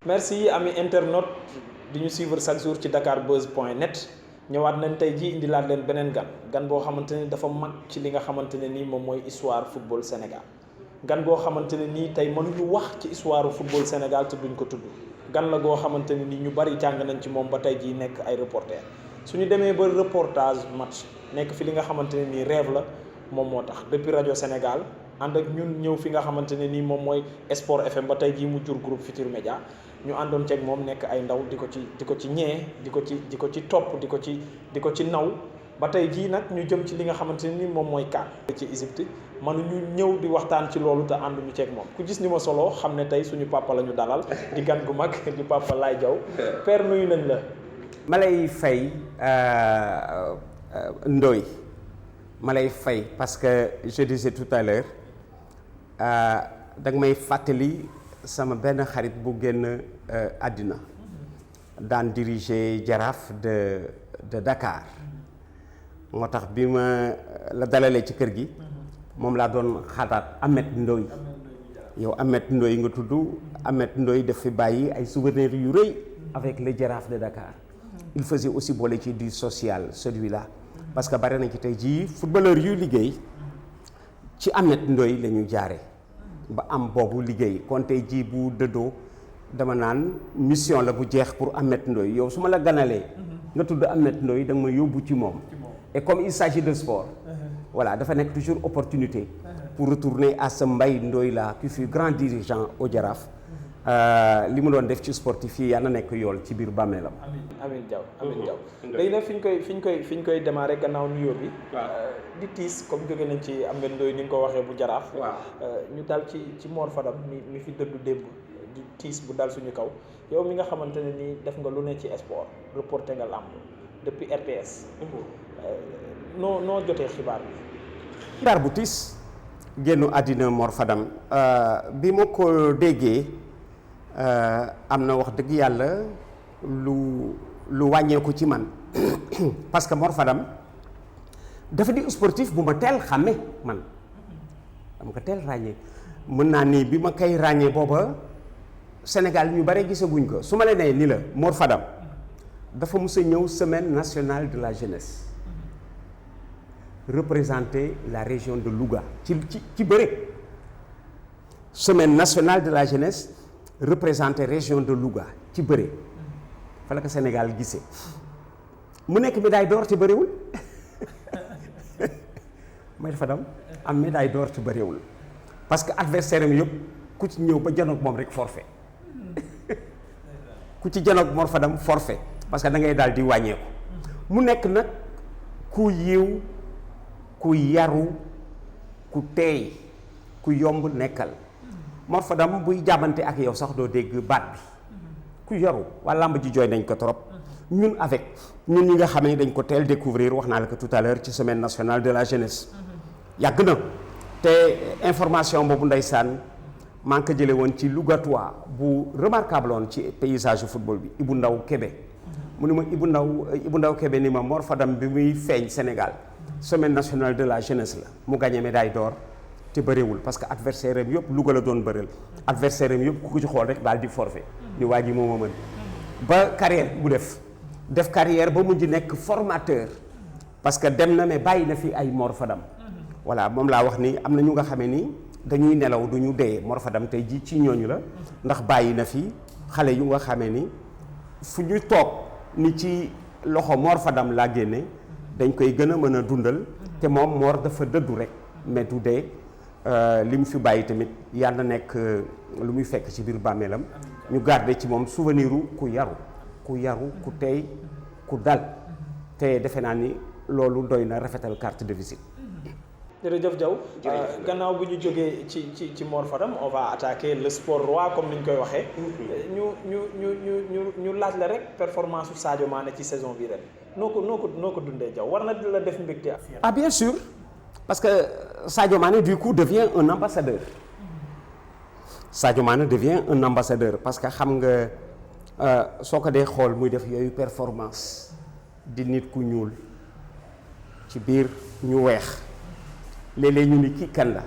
merci ami internaute di ñu suivre chaque jour ci dakarbuzz.net ñëwaat nañ tey jii indilaat leen beneen gan boo xamante ne dafa mag ci li nga xamante ne nii moom mooy histoire football Sénégal gan goo xamante ne nii tey mënuñu wax ci histoire football Sénégal te duñ ko tudd gan la goo xamante ne nii ñu bari jàng nañ ci moom ba tey jii nekk ay reporter suñu demee ba reportage match nekk fi li nga xamante ne nii rêve la moom moo tax depuis rajo Sénégal ànd ak ñun ñëw fi nga xamante ne nii moom mooy Sport FM ba tey jii mu jur groupe Futur Média ñu àndoon ceeg moom nekk ay ndaw di ko ci ñee di ko ci topp di ko ci naw ba tey jii nag ñu jëm ci li nga xamante ne nii moom mooy CAN ci Égypte mënuñu ñëw di waxtaan ci loolu te ànduñu ceeg moom ku gis ni ma solo xam ne tey suñu papa la ñu dalal di gan gu mag di papa Laye Diaw père nuyu nañ la. ma lay fay Ndoye ma lay fay parce que je disais tout à l'heure da nga may fàttali sama benn xarit bu génn àddina daan diriger Jaraaf de Dakar moo tax bi ma la dalalee ci kër gi moom laa doon xalaat Ahmed Ndoye yow Ahmed Ndoye nga tudd Ahmed Ndoye daf fi bàyyi ay souvenirs yu rëy avec le Jaraaf de Dakar il faisait aussi boole ci du social celui-là parce que bari na ci tey jii footballeur yuy liggéey ci Ahmed Ndoye la ñu jaare ba am boobu liggéey kon tey jii bu dëddoo dama naan mission la bu jeex pour Ahmed Ndoye yow su ma la ganalee nga tudd Ahmed Ndoye da nga ma yóbbu ci moom et comme il s'agit de sport voilà dafa nekk toujours opportunité pour retourner à ce Mbaye Ndoye là qui fut grand dirigeant au Jaraaf li mu doon def ci sportif yi yàlla na nekk yool ci biir bàmmeelam. Amiin Diaw léegi nag fi ñu koy démarrer gannaaw nuyoo bi. di tiis comme jóge nañ ci Ahmed Ndoye ni nga ko waxee bu Jaraaf. ñu dal ci Mor Fadam mi fi dëddu démb di tiis bu dal suñu kaw yow mi nga xamante ne nii def nga lu ne ci sport reporté nga làmb depuis RTS. noo jotee xibaar bi. xibaar bu tiis génnu àddina Mor Fadam bi ma ko déggee. am na wax dëgg yàlla lu wàññeeku ci man parce que Mor Fadam dafa di sportif bu ma teel xàmme man dama ko teel ràññee mën naa ni bi ma koy ràññee booba Sénégal ñu bare gisaguñ ko su ma la nee ni la Mor Fadam dafa mus a ñëw semaine nationale de la jeunesse représenter la région de Louga ci bëre semaine nationale de la jeunesse représenté région de Louga ci bëre fa la ko Sénégal gisee mu nekk médaille d'or ci bëriwul Mor Fadam am médaille d'or ci bëriwul parce que adversaire am yëpp ku ci ñëw ba janoog moom rek forfait ku ci janoog Mor Fadam forfait parce que da ngay daal di wàññeeku mu nekk nag ku yiw ku yaru ku teey ku yomb nekkal Mor Fadam buy jàmmante ak yow sax doo dégg baat bi ku yaru waa làmb ji jooy nañ ko trop ñun ñi nga xam ne dañ ko teel découvrir wax naa la ko tout à l'heure ci semaine nationale de la jeunesse yàgg na te information boobu ndeysaan maa ngi ko jële woon ci Lougatois bu remarquable woon ci paysage football bi Ibou Ndaw Kébé mu ni ma Ibou Ndaw Kébé ni ma Mor Fadam bi muy feeñ Sénégal semaine nationale de la jeunesse la mu gagné médaille d'or te bëriwul parce que adversaire am yëpp Louga la doon bëreel adversaire am yëpp ku ko ci xool rek daal di forfait ni waa ji moo ma mën ba carrière bu def carrière ba mujj nekk formateur parce que dem na mais bàyyi na fi ay Mor Fadam voilà moom laa wax ni am na ñu nga xamee ni dañuy nelaw du ñu dee Mor Fadam tey ji ci ñooñu la ndax bàyyi na fi xale yu nga xamee ni fu ñu toog ni ci loxo Mor Fadam laa génne dañ koy gën a mën a dundal te moom Mor dafa dëddu rek mais du dee li mu fi bàyyi tamit yàlla nekk lu muy fekk ci biir bàmmeelam ñu garder ci moom souveniru ku yaru ku tey ku dal te defe naa ni loolu doy na rafetal carte de visite. jërëjëf Diaw gannaaw bu ñu jógee ci Mor Fadam on va attaquer le sport roi comme ni ñu koy waxee. ñu laaj la rek performance su Sadio Mané ci saison bi ren noo ko dundee Diaw war na la def mbégte ak. ah bien sûr parce que Sadio Mané du coup devient un ambassadeur. Sadio Mané devient un ambassadeur parce que xam nga soo ko dee xool muy def yooyu performance di nit ku ñuul ci biir ñu weex léeg-léeg ñu ni kii kan la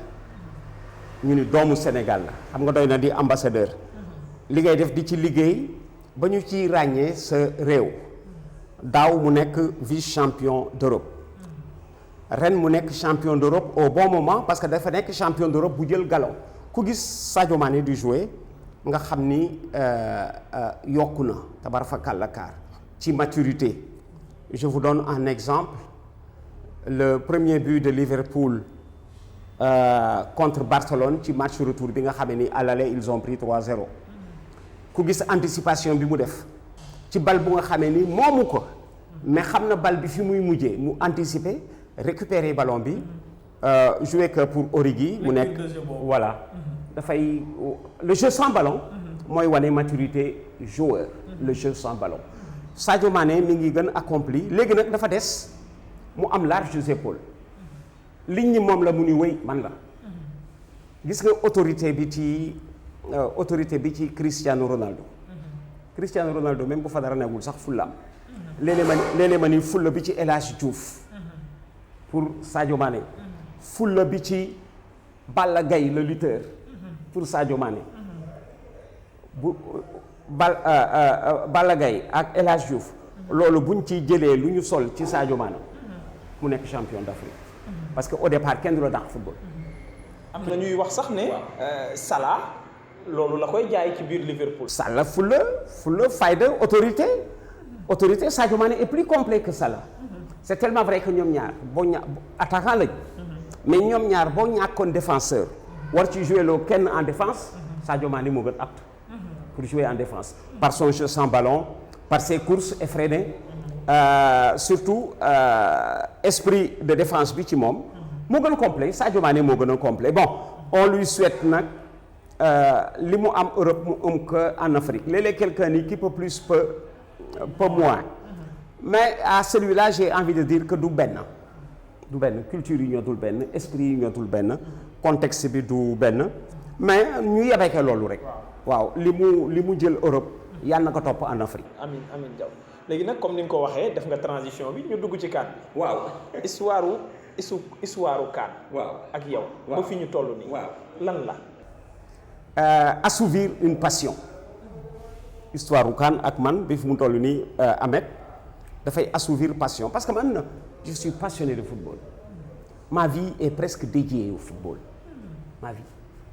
ñu ni doomu Sénégal la xam nga doy na di ambassadeur li ngay def di ci liggéey ba ñu ciy ràññee sa réew. daaw mu nekk vice champion d'Europe ren mu nekk champion d'Europe au bon moment parce que dafa nekk champion d'Europe bu jël galon ku gis Sadio Mané di jouer nga xam ni yokku na tabarakalla kaar ci maturité. Je vous donne un exemple. Le premier but de Liverpool contre Barcelone ci match retour bi nga xam ni à l'aller ils ont pris 3-0 ku gis anticipation bi mu def ci bal bu nga xamee ni moomu ko mais xam na bal bi fi muy mujjee mu anticiper récupérer ballon bi jouer que pour Origi mu nekk voilà dafay le jeu sans ballon mooy wane maturité joueur le jeu sans ballon Sadio Mané mi ngi gën accompli léegi nag dafa des mu am larges épaules liñ ñi moom la mu ni wéy man la gis nga autorité bi ci Cristiano Ronaldo Cristiano Ronaldo même bu fa dara newul sax fullaam léeg-léeg ma ni fulla bi ci El Hadji Diouf pour Sadio Mané fulla bi ci Balla Gaye le lutteur pour Sadio Mané bu Balla Gaye ak El Hadji Diouf loolu buñ ci jëlee lu ñu sol ci Sadio Mané mu nekk champion d'Afrique parce que au départ kenn du la dàq football. am na ñuy wax sax ne Salah loolu la koy jaay ci biir Liverpool. Salah fulla fayda autorité Sadio Mané est plus complet que Salah. C'est tellement vrai que ñoom ñaar attaquant lañ. mais ñoom ñaar boo ñàkkoon défenseur war ci jouer loo kenn en défense Sadio Mané moo gën apte pour jouer en défense par son jeu sans ballon par ses courses effrénées surtout esprit de défense bi ci moom moo gën a complet Sadio Mané moo gën a complet bon on lui souhaite nag li mu am Europe mu am que en Afrique léeg-léeg quelqu'un ni qui peut plus peut moins mais à celui-là j'ai envie de dire que du benn culture yi ñoo dul benn esprit yi ñoo dul benn contexte bi du benn mais ñu yebeke loolu rek waaw li mu jël Europe yàlla na ko topp en Afrique. amiin Diaw léegi nag comme ni nga ko waxee def nga transition bi ñu dugg ci CAN bi. waaw histoire CAN. waaw ak yow. ba fi ñu toll nii. waaw lan la. Assouvir une passion. histoire CAN ak man bi fi mu toll nii Ahmed dafay assouvir passion parce que man je suis passionné de football. Ma vie est presque dédiée au football. Ma vie.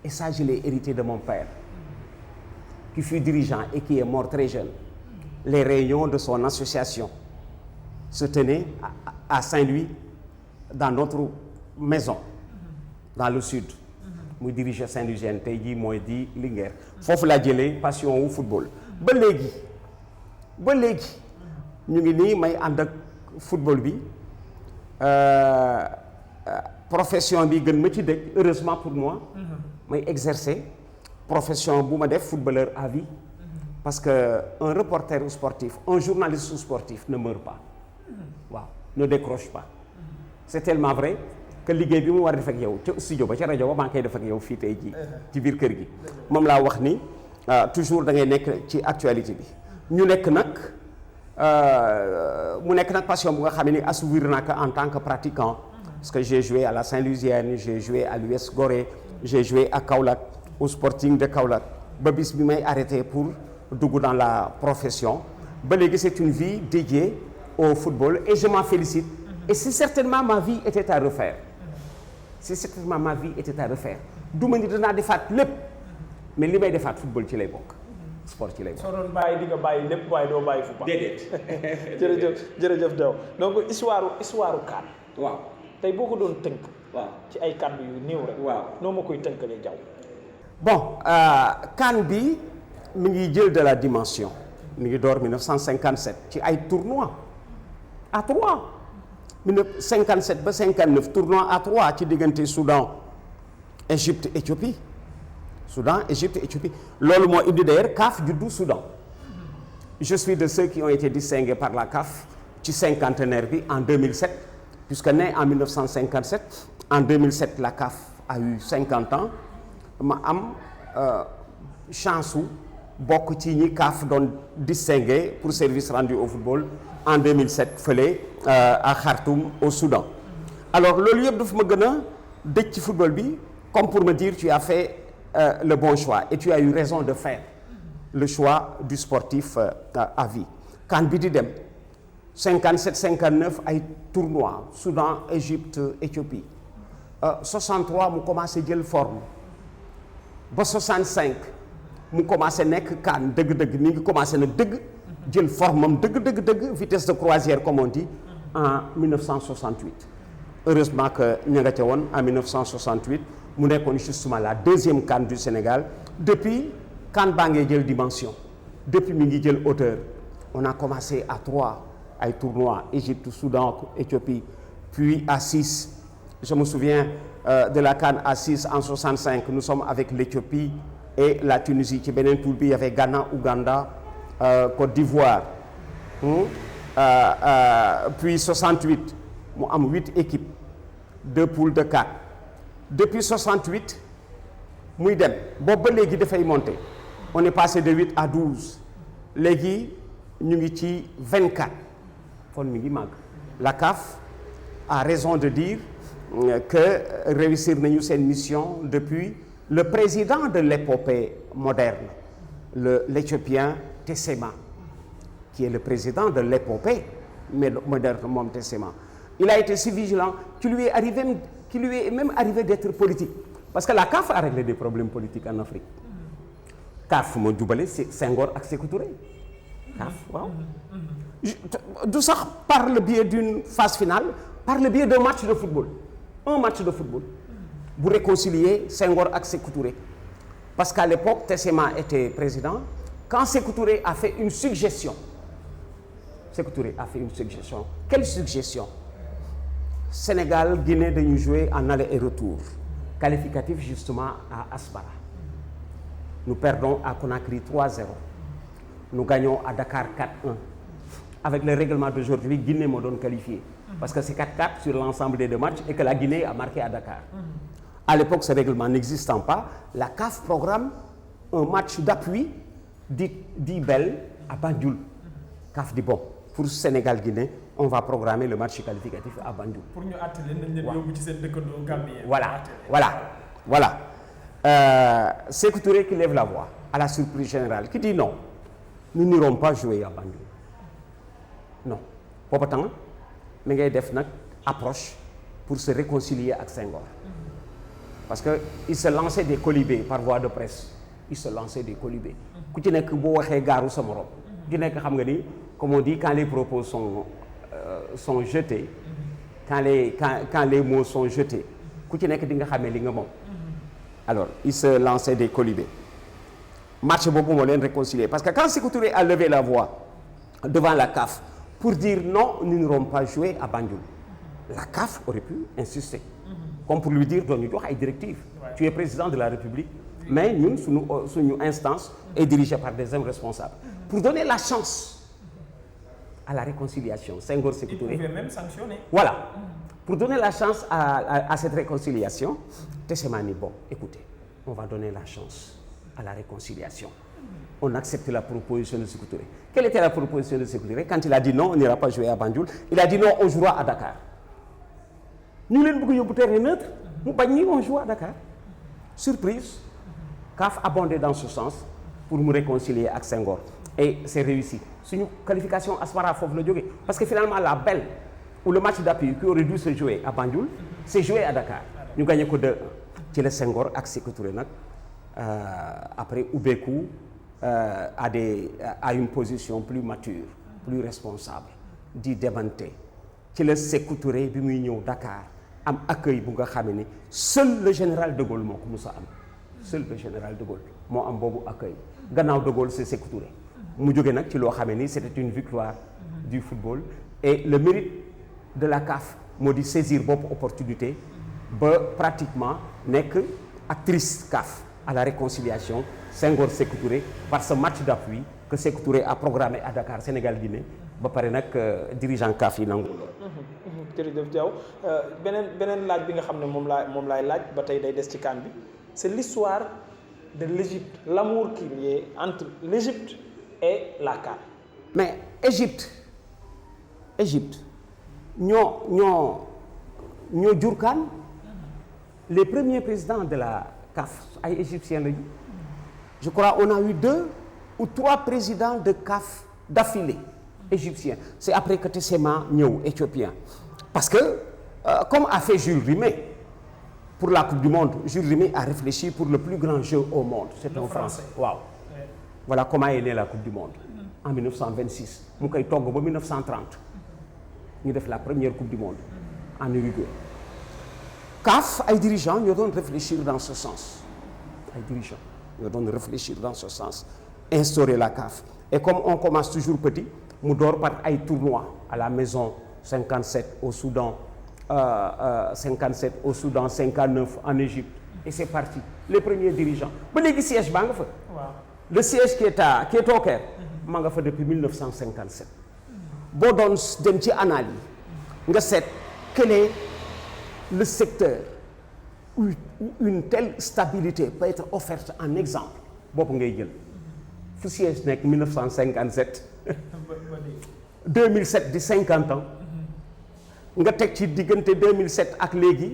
Et ça je l'ai hérité de mon père qui fut dirigeant et qui est mort très jeune. Les réunions de son association se tenaient à Saint-Louis, dans notre maison, dans le sud. muy diriger Saint-Louisienne tey jii mooy di Linguère. foofu laa jëlee passion wu football. ba léegi ñu ngi nii may ànd ak football bi profession bi gën ma ci dëkk heureusement pour moi. may exercer profession bu ma def footballeur à vie. parce que un reporter sportif un journaliste sportif ne meurt pas waaw ne décroche pas c'est tellement vrai que liggéey bi mu war a def ak yow ca studio ba ca rajo ba maa ngi koy def ak yow fii tey jii ci biir kër gi moom laa wax ni toujours da ngay nekk ci actualité bi ñu nekk nag mu nekk nag passion bu nga xam ne assouvir naa ko en tant que pratiquant parce que j'ai joué à la Saint-Louisienne j'ai joué à l'US Gorée j'ai joué à Kaolack au Sporting de Kaolack ba bis bi may arrêté pour dugg dans la profession ba léegi c'est une vie dédiée au football et je m'en félicite et si certainement ma vie était à refaire du ma ni danaa defaat lépp mais li may defaat football ci lay bokk sport ci lay bokk. soo doon bàyyi di nga bàyyi lépp waaye doo bàyyi football. déedéet. jërëjëf Diaw donc histoire CAN. waaw tey boo ko doon tënk. waaw ci ay kàddu yu néew rek. waaw noo ma koy tënkalee Diaw. bon CAN bi mi ngi jël de la dimension mi ngi door 1957 ci ay tournois à 3 1957 ba 59 tournoi à 3 ci diggante Soudan Égypte Éthiopie loolu moo indi d'ailleurs CAF juddu Soudan je suis de ceux qui ont été distingués par la CAF ci cinquantenaire bi en 2007 puisque né en 1957 en 2007 la CAF a eu 50 ans ma am chance su bokk ci ñi CAF doon distingué pour service rendu au football en 2007 fële à Khartoum au Soudan alors loolu yëpp dafa ma gën a dëj ci football bi comme pour me dire tu as fait le bon choix et tu as eu raison de faire le choix du sportif à vie. CAN bi di dem 57 59 ay tournois Soudan Égypte Éthiopie 63 mu commencé jël forme ba 65 mu commencé nekk CAN dëgg-dëgg mi ngi commencé nag dëgg jël forme am dëgg vitesse de croisière comme on dit en 1968. Heureusement que ña nga ca woon en 1968 mu nekkoon justement la deuxième CAN du Sénégal depuis CAN baa ngee jël dimension depuis mi ngi jël hauteur. On a commencé à 3 ay tournois Égypte Soudan Éthiopie puis à 6. Je me souviens de la CAN à 6 en 65 nous sommes avec l'Éthiopie et la Tunisie ci beneen tour bi il y avait Ghana Ouganda Côte d'Ivoire puis 68 mu am 8 équipes 2 poules de 4 depuis 68 muy dem boobu ba léegi dafay monter on est passé de 8 à 12 léegi ñu ngi ci 24 kon mi ngi màgg. La CAF a raison de dire que réussir nañu seen mission depuis le président de l'épopée moderne l'Éthiopien Tessema qui est le président de l'épopée moderne moom Tessema. Il a été si vigilant qu'il lui est même arrivé d'être politique parce que la CAF a réglé des problèmes politiques en Afrique. CAF moo jubale Senghor ak Sékou Touré. CAF waaw du sax par le biais d'une phase finale par le biais d'un match de football un match de football bu réconcilier Senghor ak Sékou Touré parce qu'à l'époque Tessema était président quand Sékou Touré a fait une suggestion quelle suggestion? Sénégal Guinée dañu jouer en aller et retour qualificatif justement à Asmara nous perdons à Conakry 3-0 nous gagnons à Dakar 4-1 avec le règlement d'aujourd'hui Guinée moo doon qualifié parce que c'est 4-4 sur l'ensemble des 2 matchs et que la Guinée a marqué à Dakar. À l'époque ce règlement n'existant pas la CAF programme un match d'appui dit belle à Banjul. CAF dit bon pour Sénégal Guinée on va programmer le match qualificatif à Banjul. Pour ñu àtte leen nañ leen yóbbu ci seen dëkkandoo Gambie. Voilà. Sékou Touré qui lève la voix à la surprise générale qui dit non nous n'irons pas jouer à Banjul non booba temps mi ngay def nag approche pour se réconcilier ak Senghor parce que il se lançait des colibés par voie de presse ku ci nekk boo waxee gaaru sa morom ku ci nekk xam nga ni comme on dit quand les propos sont jetés quand les mots sont jetés ku ci nekk di nga xamee li nga moom. Alors il se lançait des colibés match boobu moo leen réconcilier parce que quand Sékou Touré a levé la voix devant la CAF pour dire non nous n'irons pas jouer à Banjul la CAF aurait pu insister comme pour lui dire doon ñu jox ay directives tu es président de la République mais ñun suñu instance est dirigée par des hommes responsables pour donner la chance à la réconciliation Senghor Sékou Touré. Il pouvait même sanctionner. Voilà pour donner la chance à cette réconciliation Tessema ni bon écoutez on va donner la chance à la réconciliation on accepte la proposition de Sékou Touré. Quelle était la proposition de Sékou Touré quand il a dit non on n'ira pas jouer à Banjul il a dit non on jouera à Dakar ñu leen bëgg yóbbu terrain neutre mu bañ ñi on joue à Dakar surprise CAF abondé dans ce sens pour mu réconcilier ak Senghor et c'est réussi suñu qualification Asmara foofu la jógee parce que finalement la belle ou le match d'appui qui aurait dû se jouer à Banjul s'est joué à Dakar ñu gagné ko 2-1 ci la Senghor ak Sékou Touré nag après ubbeeku à une position plus mature plus responsable di démanter ci la Sékou Touré bi muy ñëw Dakar am accueil bu nga xam ne seul le général de Gaulle moo ko musa am seul le général de Gaulle moo am boobu accueil gannaaw de Gaulle c'est Sékou Touré mu jóge nag ci loo xam ne c'était une victoire du football et le mérite de la CAF moo di saisir bopp opportunité ba pratiquement nekk actrice CAF à la réconciliation Senghor Sékou Touré par ce match d'appui que Sékou Touré a programmé à Dakar Sénégal Guinée ba pare nag dirigeant CAF yi nangu lool. jërëjëf Diaw beneen laaj bi nga xam ne moom laay laaj ba tey day des ci CAN bi c'est l'histoire de l'Égypte l'amour qu'il y a entre l'Égypte et la CAN. mais Égypte ñoo jur CAN les premiers présidents de la CAF ay égyptiens lañu je crois on a eu 2 ou 3 présidents de CAF d'affilée égyptiens. C'est après que Tessema ñëw éthiopien. Parce que, comme a fait Jules Rimet pour la Coupe du Monde, Jules Rimet a réfléchi pour le plus grand jeu au monde. C'est un Français. Waaw. Voilà comment est née la Coupe du Monde. En 1926. mu koy togg ba 1930. ñu def la première Coupe du Monde en Uruguay. CAF ay dirigeants ñoo doon réfléchir dans ce sens. Ay dirigeants ñoo doon réfléchir dans ce sens. Instaurer la CAF. Et comme on commence toujours petit, mu door par ay tournois à la maison 57 au Soudan, 57 au Soudan, 59 en Égypte. Et c'est parti. Les premiers dirigeants. Ba léegi siège baa nga fa. Le siège qui est au Caire. maa nga fa depuis 1957. boo doon dem ci analyse nga seet quel est le secteur où une telle stabilité peut être offerte en exemple boobu ngay jël fu siège nekk 1957 2007 di 50 ans nga teg ci diggante 2007 ak léegi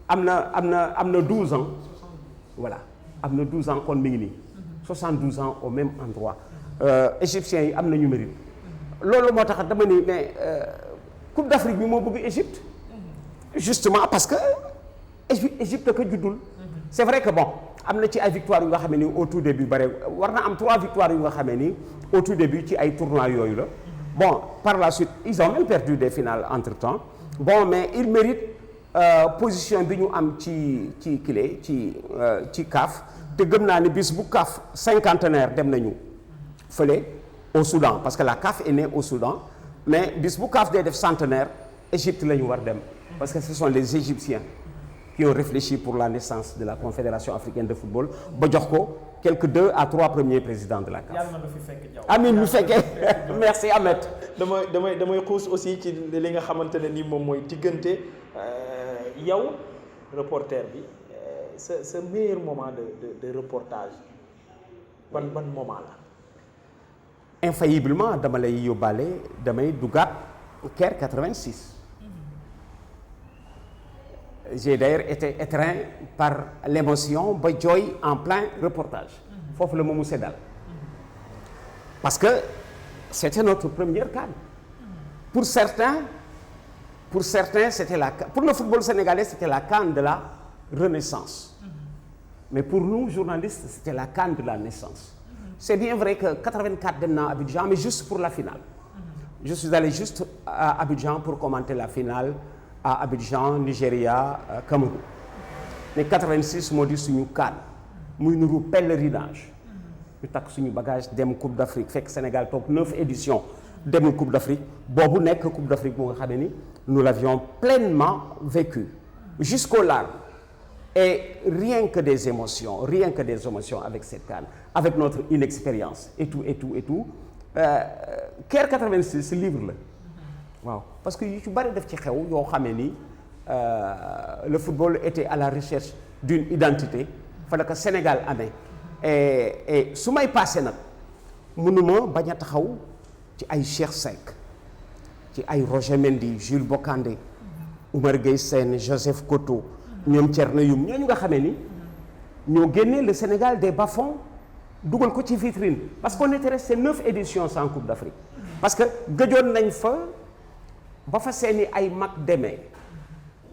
am na 12 ans voilà am na 12 ans kon mi ngi nii 72 ans au même endroit égyptiens yi am nañu mérite loolu moo tax dama ni mais Coupe d'Afrique bi moo bëgg Égypte justement parce que Égypte ko juddul c'est vrai que bon am na ci ay victoires yu nga xamee ni au tout début bare war na am 3 victoires yu nga xamee ni au tout début ci ay tournois yooyu la bon par la suite ils ont même perdu des finales entre-temps bon mais ils méritent position bi ñu am ci clé ci CAF te gëm naa ni bis bu CAF cinquantenaire dem nañu fële au Soudan parce que la CAF est née au Soudan mais bis bu CAF dee def centenaire Égypte la ñu war dem parce que ce sont les Égyptiens qui ont réfléchi pour la naissance de la Confédération africaine de football ba jox ko quelques 2 à 3 premiers présidents de la CAF. yàlla na nga fi fekk jaww. amiin mu fekkee merci Ahmed. damay xuus aussi ci li nga xamante ne ni moom mooy diggante yow reporter bi sa meilleur moment de reportage ban moment la. Infailliblement dama lay yóbbaale damay dugaat Caire 86. J'ai d'ailleurs été étreint par l'émotion ba jooy en plein reportage. foofu la moomu seddal. parce que c'était notre première CAN. Pour certains c'était pour le football sénégalais c'était la CAN de la renaissance. Mais pour nous journalistes c'était la CAN de la naissance. C'est bien vrai que 84 dem naa Abidjan mais juste pour la finale. Je suis allé juste à Abidjan pour commenter la finale à Abidjan, Nigeria, Cameroun. Mais 86 moo di suñu CAN muy nuru pèlerinage. ñu takk suñu bagage dem Coupe d'Afrique fekk Sénégal toog 9 éditions demul Coupe d'Afrique boobu nekk Coupe d'Afrique bu nga xam ne ni nous l'avions pleinement vécu jusqu'aux larmes. Et rien que des émotions avec cette CAN, avec notre inexpérience et tout. Caire 86 livre la waaw parce que yu ci bari def ci xew yoo xamee ni le football était à la recherche d'une identité fa la ko Sénégal amee et su may passé nag mënuma bañ a taxaw ci ay Cheikh Seck ci ay Roger Mendy Jules Bocandé Oumar Gueye Sène Joseph Koto ñoom Thierno Youm ñooñu nga xamee ni ñoo génnee le Sénégal des bas-fonds dugal ko ci vitrine parce qu'on était resté 9 éditions sans Coupe d'Afrique parce que gëjoon nañ fa ba fa seeni ay mag demee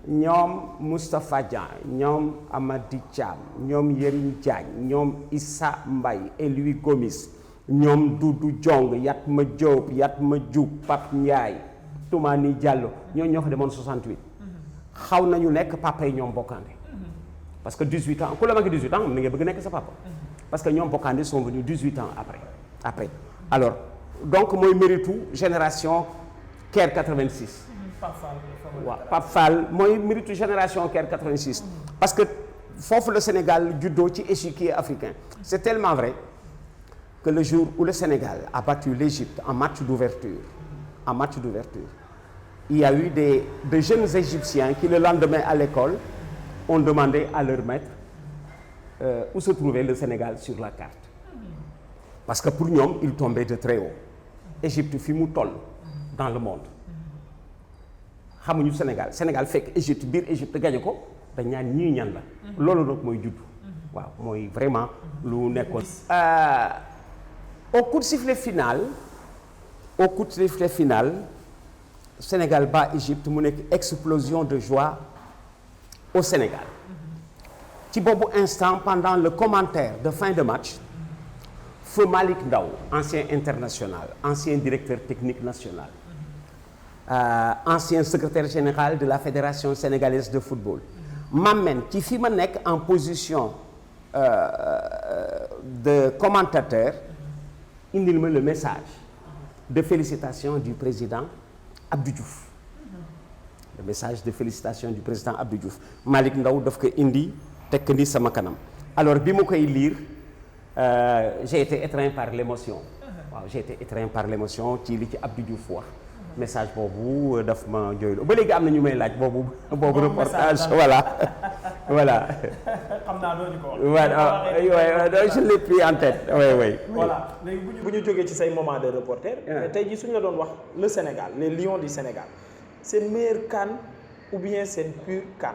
ñoom Moustapha Diagne ñoom Amady Thiam ñoom Yérim Diagne ñoom Issa Mbaye et Louis Gomis ñoom Doudou Diong Yatma Diop Yatma Diouf Pape Ndiaye Toumani Diallo ñoo fa demoon 68 xaw nañu nekk papa yi ñoom Bocandé parce que 18 ans ku la mag 18 ans mi nga bëgg nekk sa papa parce que ñoom Bocandé sont venus 18 ans après alors donc mooy méritu génération Caire 86 waaw Pape Fall mooy méritu génération Caire 86 parce que foofu le Sénégal juddoo ci échiquier africain c'est tellement vrai que le jour où le Sénégal a battu l'Égypte en match d'ouverture il y a eu de jeunes Égyptiens qui le lendemain à l'école ont demandé à leur maître où se trouvait le Sénégal sur la carte parce que pour ñoom il tombait de très haut Égypte fi mu toll dans le monde xamuñu Sénégal fekk Égypte biir Égypte gañe ko dañ ñaan ñii ñan la loolu nag mooy judd waaw mooy vraiment lu nekkoon au coup de sifflet final Sénégal bat Égypte mu nekk explosion de joie au Sénégal ci boobu instant pendant le commentaire de fin de match feu Malick Ndao ancien international ancien directeur technique national ancien secrétaire général de la Fédération sénégalaise de football m'amène ci fi ma nekk en position de commentateur indil ma le message de félicitations du président Abdou Diouf le message de félicitations du président Abdou Diouf Malick Ndao daf ko indi tekk ni sama kanam alors bi mu koy lire j'ai été étreint par l'émotion waaw j'ai été étreint par l'émotion ci li ci Abdou Diouf wax message boobu daf ma jooyloo ba léegi am na ñu may laaj boobu reportage voilà xam naa doo ñu ko wax. voilà je l'ai pris en tête oui. voilà léegi bu ñu jógee ci say moment de reporter. tey jii suñu la doon wax le Sénégal les Lions du Sénégal seen meilleur CAN ou bien seen pur CAN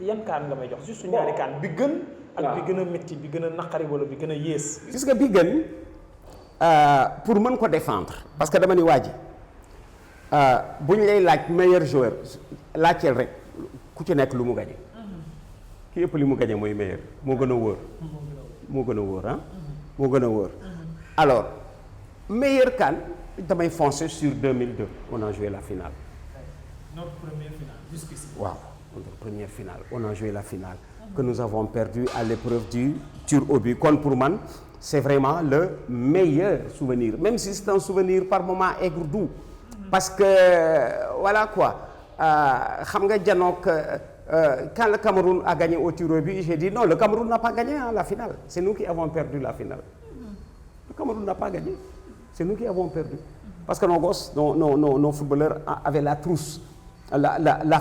yan CAN nga may jox juste ñaari CAN bi gën. ak bi gën a métti bi gën a naqari wala bi gën a yées. gis nga bi gën pour mën ko défendre parce que dama ni waa ji bu ñu lay laaj meilleur joueur laajteel rek ku ci nekk lu mu gañe ki yëpp li mu gañe mooy meilleur moo gën a wóor moo gën a wóor alors meilleur CAN damay foncer sur 2002 on a joué la finale. Notre première finale jusqu'ici. waaw notre première finale on a joué la finale que nous avons perdu à l'épreuve du tir au but kon pour man c'est vraiment le meilleur souvenir même si c'est un souvenir par moment aigre-doux parce que voilà quoi xam nga janook quand le Cameroun a gagné au tir au but j'ai dit non le Cameroun n'a pas gagné la finale c'est nous qui avons perdu la finale le Cameroun n'a pas gagné c'est nous qui avons perdu parce que nos gosses nos footballeurs avaient la trousse la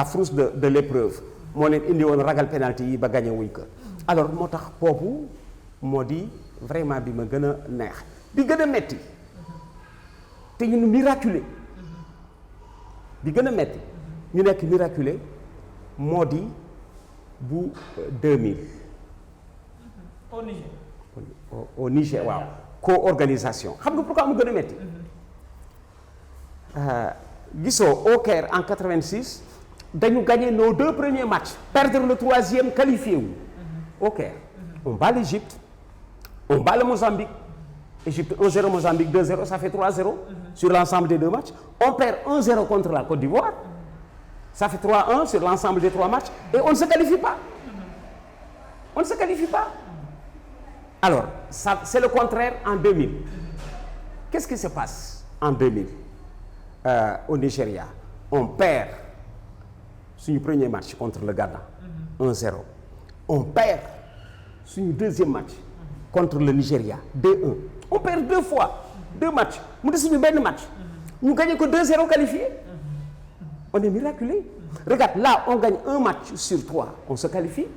frousse de l'épreuve moo leen indi woon ragal penalty yi ba gagné wuñ ko alors moo tax boobu moo di vraiment bi ma gën a neex bi gën a metti te ñu miraculé bi gën a metti ñu nekk miraculé moo di bu 2000 au Niger. au Niger waaw co-organisation xam nga pourquoi mu gën a metti gisoo au Caire en 86 dañu gagné nos 2 premiers matchs perdre le 3e qualifié wu au Caire on bat l'Égypte on bat le Mozambique Égypte 1-0 Mozambique 2-0 ça fait 3-0 sur l'ensemble des 2 matchs on perd 1-0 contre la Côte d'Ivoire ça fait 3-1 sur l'ensemble des 3 matchs et on ne se qualifie pas alors ça c'est le contraire en 2000 qu'est-ce qui se passe en 2000 au Nigeria on perd suñu premier match contre le Ghana 1-0 on perd suñu deuxième match contre le Nigeria 2-1 on perd 2 fois 2 matchs mu des suñu benn match ñu gagné ko 2-0 qualifié on est miraculé regarde là on gagne 1 match sur 3 on se qualifie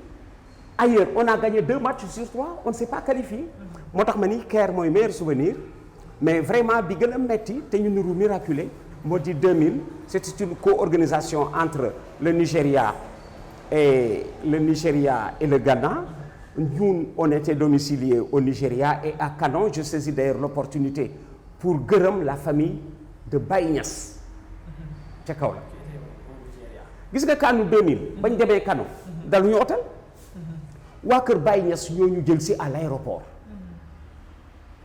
ailleurs on a gagné 2 matchs sur 3 on ne s'est pas qualifié moo tax ma ni Caire mooy meilleur souvenir mais vraiment bi gën a metti te ñu niru miraculé moo di 2000 c'était une co-organisation entre le Nigeria et le Ghana ñun on était domiciliés au Nigeria et à Kano je saisis d'ailleurs l'opportunité pour gërëm la famille de Baye Niass ca kaw la gis nga Kano 2000 bañ demee Kano daluñu hôtel waa kër Baye Niass ñoo ñu jël si à l'aéroport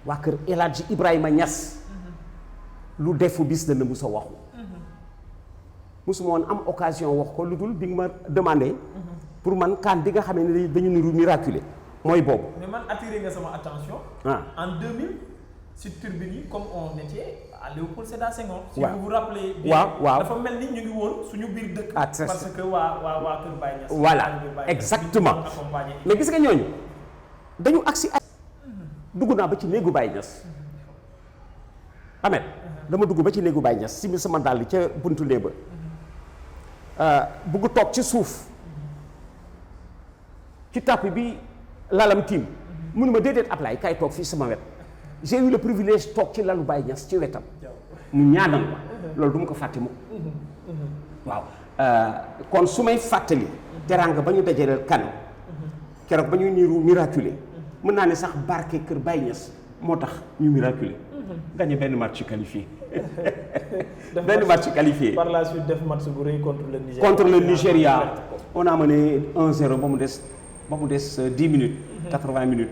waa kër El Hadji Ibrahima Niass lu defu bis dana musa waxu musuma woon am occasion wax ko lu dul bi nga ma demandé pour man CAN bi nga xam ne dañu niru miraculé mooy boobu. mais man attiré nga sama attention. en 2000 sur turbine yi comme on était à Léopold Sédar Senghor. si vous vous rappelez. waaw dafa mel ni ñu ngi woon suñu biir dëkk. parce que waa Kër Baye Niass. voilà exactement mais gis nga ñooñu dañu agsi dugg naa ba ci néegu Baye Niass Ahmed dama dugg ba ci néegu Baye Niass si sama dàll ca buntu léeba bugg toog ci suuf ci tàpp bi lalam tiim mënu ma déedéet Ablaye kay toog fii sama wet j'ai eu le privilège toog ci lalu Baye Niass ci wetam mu ñaanal ma loolu du ma ko fàtte mukk waaw kon su may fàttali teraanga ba ñu dajaleel Kano keroog ba ñu niiru miraculé mën naa ne sax barke kër Baye Niass moo tax ñu miraculé. gagné benn match qualifié. benn match qualifié. par la suite def match bu rëy contre le Nigeria. contre le Nigeria on a mené 1-0 ba mu des 10 minutes. 80 minutes.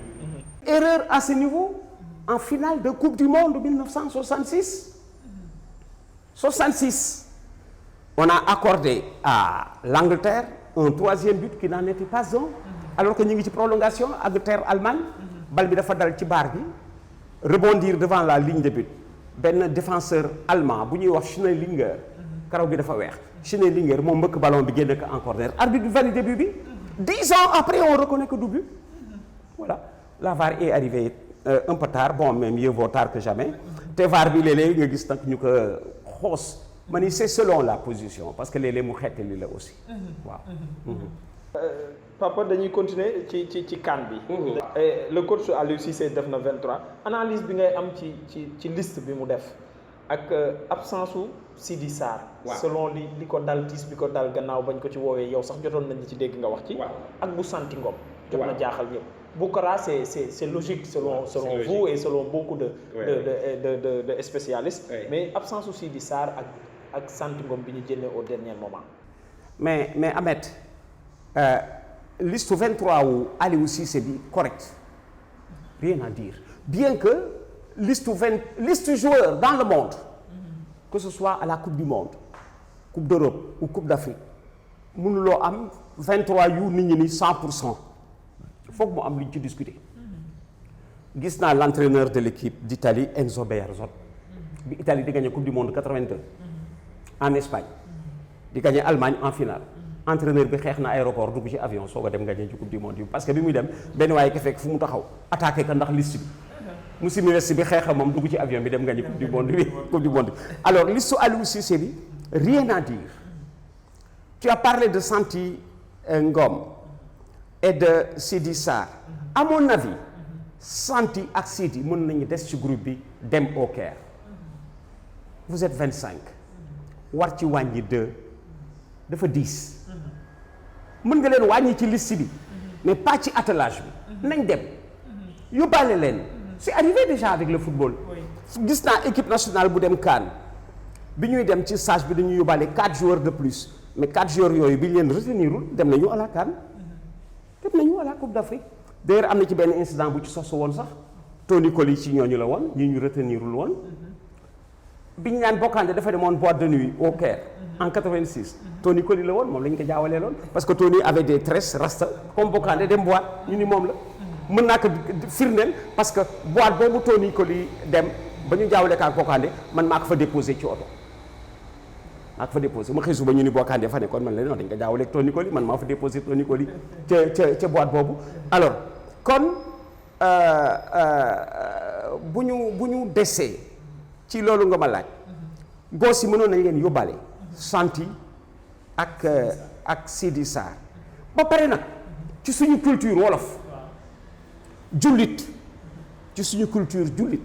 Erreur à ce niveau en finale de Coupe du Monde 1966. 66. On a accordé à l'Angleterre un 3e but qui n'en était pas un. Alors que ñu ngi ci prolongation Angleterre-Allemagne. bal bi dafa dal ci baar bi. rebondir devant la ligne de but. benn défenseur allemand bu ñuy wax Schnellinger. karaw gi dafa weex. Schnellinger moom mbëkk ballon bi génn ko en corner. arbitre bi validé but bi. 10 ans après on reconnaît que du but. voilà la VAR est arrivée un peu tard bon mais mieux vaut tard que jamais. te VAR bi léeg-léeg nga gis nag ñu ko xoos. ma ni c'est selon la position parce que léeg-léeg mu xettali la aussi. waaw. Papa dañuy continuer ci CAN bi. le coach Aliou Cissé def na 23 analyse bi ngay am ci liste bi mu def ak absence su Sidi Sarr. selon li ko dal tiis bi ko dal gannaaw bañ ko ci woowee yow sax jotoon nañ ci dégg nga wax ci. ak bu Santy Ngom. jot na jaaxal ñëpp. Boukara c'est logique selon vous et selon beaucoup de spécialistes. mais absence su Sidi Sarr ak Santy Ngom bi ñu jëlee au dernier moment. mais Ahmed liste 23 wu Aliou Cissé bi correct rien à dire bien que liste joueurs dans le monde que ce soit à la coupe du monde coupe d'Europe ou coupe d'Afrique mënuloo am 23 yu nit ñi ni 100% foog mu am lu ñu ci discuter. gis naa l'entraîneur de l'équipe d'Italie Enzo Bearzot bi Italie di gagné coupe du monde 82 en Espagne di gagné Allemagne en finale. entraîneur bi xeex na aéroport dugg ci avion soog a dem gagné ci coupe du monde yi parce que bi muy dem benn waaye ka fekk fu mu taxaw attaqué ka ndax liste bi mu simi liste bi xeex moom dugg ci avion bi dem gagné coupe du monde bi alors liste Aliou Cissé bi rien à dire. Tu as parlé de Santy Ngom et de Sidi Sarr. À mon avis Santy ak Sidi mën nañu des ci groupe bi dem au Caire. Vous êtes 25 war ci wàññi 2 dafa 10 mën nga leen wàññi ci liste bi mais pas ci attelage bi nañ dem yóbbaale leen c'est arrivé déjà avec le football. gis naa équipe nationale bu dem CAN bi ñuy dem ci stage bi dañuy yóbbaale 4 joueurs de plus mais 4 joueurs yooyu bi ñu leen retenirul dem nañu à la CAN dem nañu à la Coupe d'Afrique. d'ailleurs am na ci benn incident bu ci sosu woon sax Tony Coly ci ñooñu la woon ñi ñu retenirul woon bi ñu naan Bocandé dafa demoon boîte de nuit au Caire en 86 Tony Coly la woon moom la ñu ko jaawalee loon parce que Tony avait des tresses rasta comme Bocandé dem boîte ñu ni moom la mën naa ko firndeel parce que boîte boobu Tony Coly dem ba ñu jaawale ko ak Bocandé man maa ko fa déposé ci oto maa ko fa déposé ma xëy suba ñu ni Bocandé fa nekkoon man la non dañ ko jaawale ak Tony Coly man maa fa déposé Tony Coly ca boîte boobu alors kon bu ñu desee ci loolu nga ma laaj goos yi mënoon nañ leen yóbbaale Santy ak Sidi Sarr ba pare nag ci suñu culture wolof jullit ci suñu culture jullit